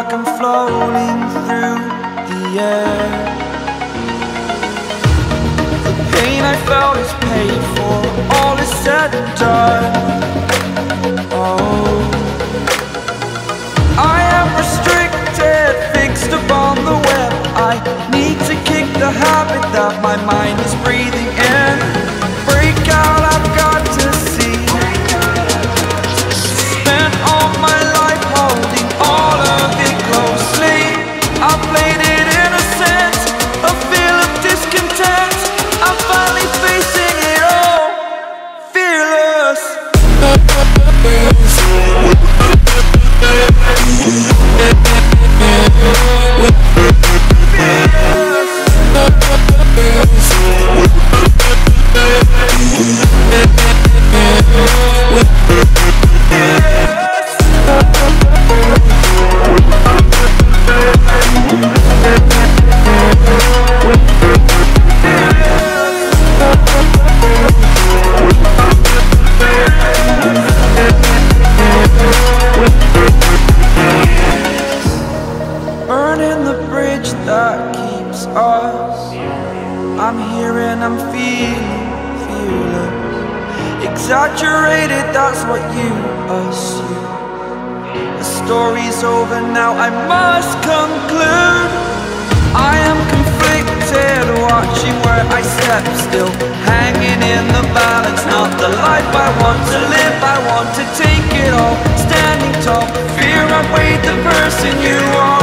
like I'm floating through the air. The pain I felt is paid for, all is said and done. Oh, I am restricted, fixed upon the web. I need to kick the habit that my mind is breathing in. Break out, I've got to see. Spent all my life holding all of it closely. I played it innocent, a feel of discontent. I'm finally facing it all, fearless. Burning the bridge that keeps us. I'm here and I'm feeling fearless. Exaggerated, that's what you assume. The story's over now, I must conclude. I am conflicted, watching where I step still, hanging in the balance. Not the life I want to live, I want to take it all. Standing tall, fear outweighed the person you are.